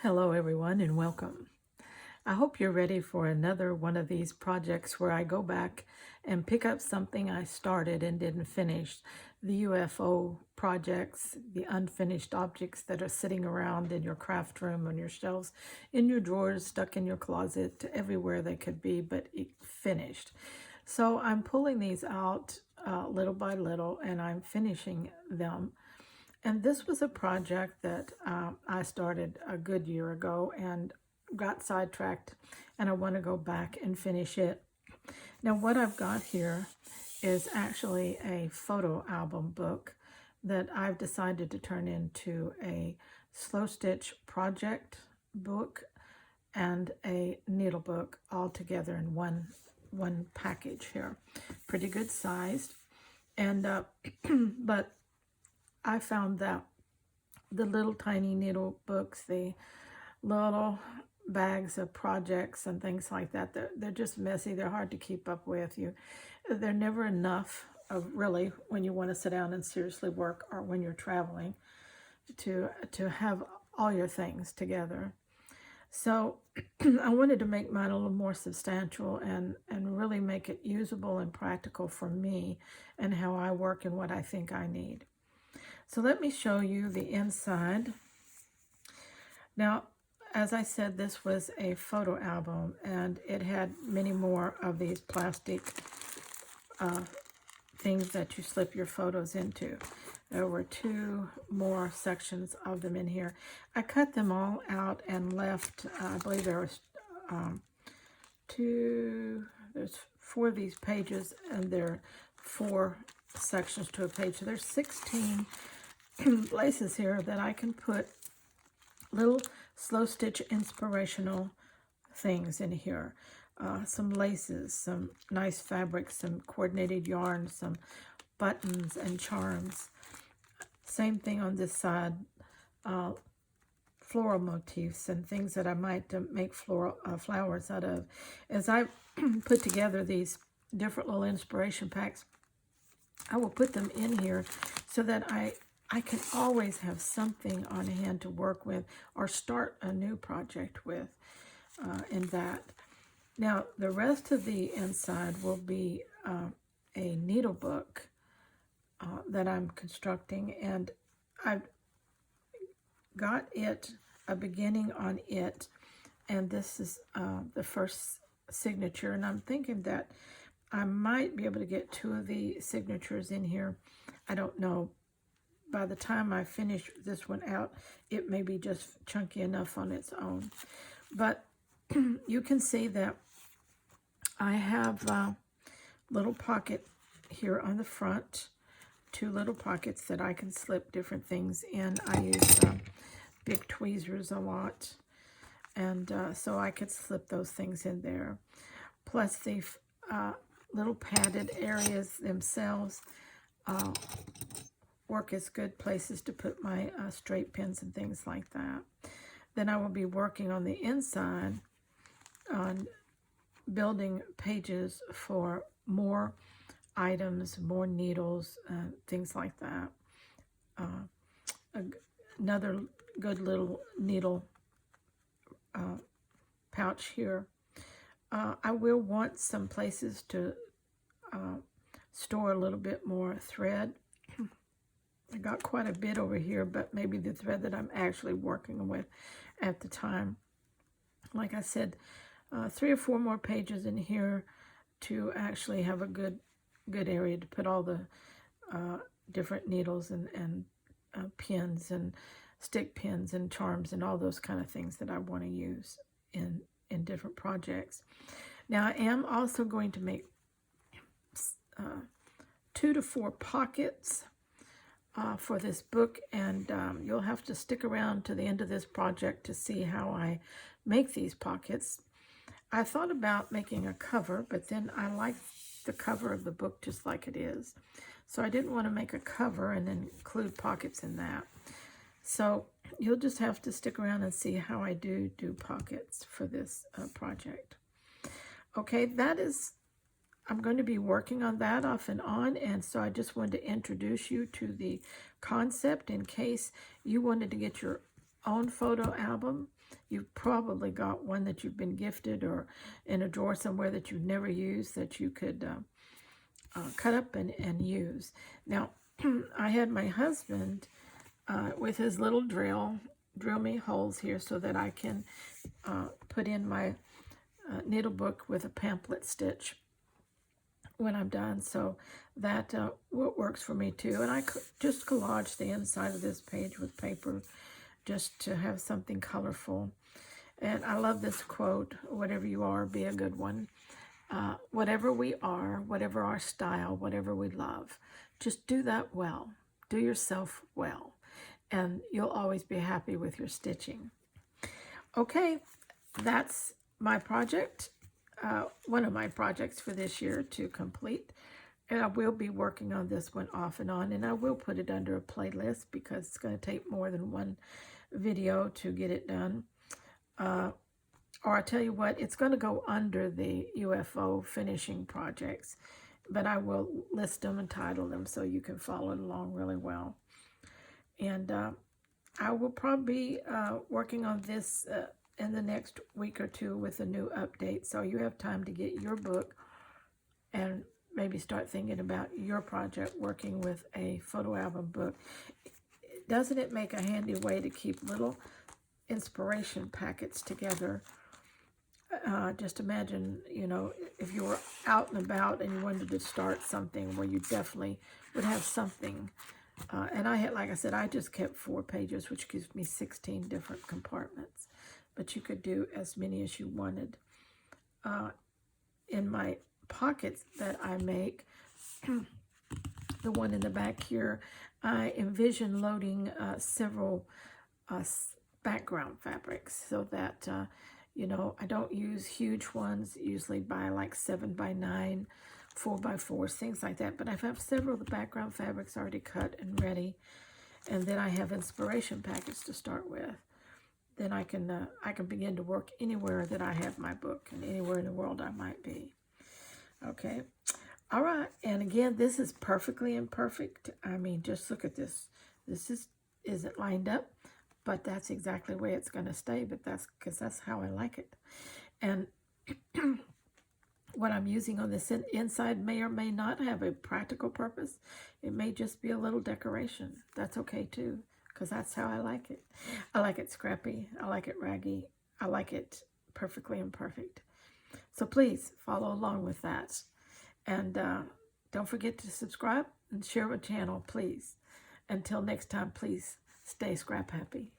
Hello everyone and welcome. I hope you're ready for another one of these projects where I go back and pick up something I started and didn't finish. The UFO projects, the unfinished objects that are sitting around in your craft room, on your shelves, in your drawers, stuck in your closet, everywhere they could be, but finished. So I'm pulling these out little by little and I'm finishing them. And this was a project that I started a good year ago and got sidetracked, and I want to go back and finish it. Now, what I've got here is actually a photo album book that I've decided to turn into a slow stitch project book and a needle book all together in one package here. Pretty good sized. And but I found that the little tiny needle books, the little bags of projects and things like that, they're just messy. They're hard to keep up with. They're never enough of really when you want to sit down and seriously work, or when you're traveling to have all your things together. So I wanted to make mine a little more substantial and really make it usable and practical for me and how I work and what I think I need. So let me show you the inside. Now, as I said, this was a photo album, and it had many more of these plastic things that you slip your photos into. There were two more sections of them in here. I cut them all out and left, I believe there was there's 4 of these pages, and there are 4 sections to a page. So there's 16 places here that I can put little slow stitch inspirational things in here. Some laces, some nice fabrics, some coordinated yarns, some buttons and charms. Same thing on this side, floral motifs and things that I might make flowers out of. As I put together these different little inspiration packs, I will put them in here so that I can always have something on hand to work with or start a new project with in that. Now, the rest of the inside will be a needle book that I'm constructing, and I've got a beginning on it, and this is the first signature, and I'm thinking that I might be able to get 2 of the signatures in here. I don't know. By the time I finish this one out, it may be just chunky enough on its own. But you can see that I have a little pocket here on the front, 2 little pockets that I can slip different things in. I use big tweezers a lot, and so I could slip those things in there. Plus the little padded areas themselves work as good places to put my straight pins and things like that. Then I will be working on the inside on building pages for more items, more needles, things like that. Another good little needle pouch here. I will want some places to store a little bit more thread. I got quite a bit over here, but maybe the thread that I'm actually working with at the time. Like I said, 3 or 4 more pages in here to actually have a good area to put all the different needles and pins and stick pins and charms and all those kind of things that I want to use in different projects. Now, I am also going to make 2 to 4 pockets for this book, and you'll have to stick around to the end of this project to see how I make these pockets. I thought about making a cover, but then I like the cover of the book just like it is. So I didn't want to make a cover and then include pockets in that. So you'll just have to stick around and see how I do pockets for this project. Okay, I'm going to be working on that off and on, and so I just wanted to introduce you to the concept in case you wanted to get your own photo album, you've probably got one that you've been gifted or in a drawer somewhere that you've never used that you could cut up and use. Now, I had my husband with his little drill me holes here so that I can put in my needle book with a pamphlet stitch when I'm done. So that works for me too. And I just collage the inside of this page with paper just to have something colorful. And I love this quote, whatever you are, be a good one. Whatever we are, whatever our style, whatever we love, just do that well. Do yourself well. And you'll always be happy with your stitching. Okay, that's my project, one of my projects for this year to complete. And I will be working on this one off and on, and I will put it under a playlist because it's going to take more than one video to get it done. Or I tell you what, it's going to go under the UFO finishing projects, but I will list them and title them so you can follow it along really well. And I will probably be working on this in the next week or two with a new update, so you have time to get your book and maybe start thinking about your project working with a photo album book. Doesn't it make a handy way to keep little inspiration packets together? Just imagine, you know, if you were out and about and you wanted to start something where you definitely would have something. And I had, like I said, I just kept 4 pages, which gives me 16 different compartments. But you could do as many as you wanted. In my pockets that I make, the one in the back here, I envision loading several background fabrics so that, you know, I don't use huge ones, usually by like 7x9, 4x4s, things like that. But I have several of the background fabrics already cut and ready. And then I have inspiration packets to start with. Then I can begin to work anywhere that I have my book and anywhere in the world I might be. Okay. All right. And again, this is perfectly imperfect. I mean, just look at this. This isn't lined up, but that's exactly the way it's going to stay. But that's because that's how I like it. And what I'm using on this inside may or may not have a practical purpose. It may just be a little decoration. That's okay too, because that's how I like it. I like it scrappy. I like it raggy. I like it perfectly imperfect. So please follow along with that. And don't forget to subscribe and share my channel, please. Until next time, please stay scrap happy.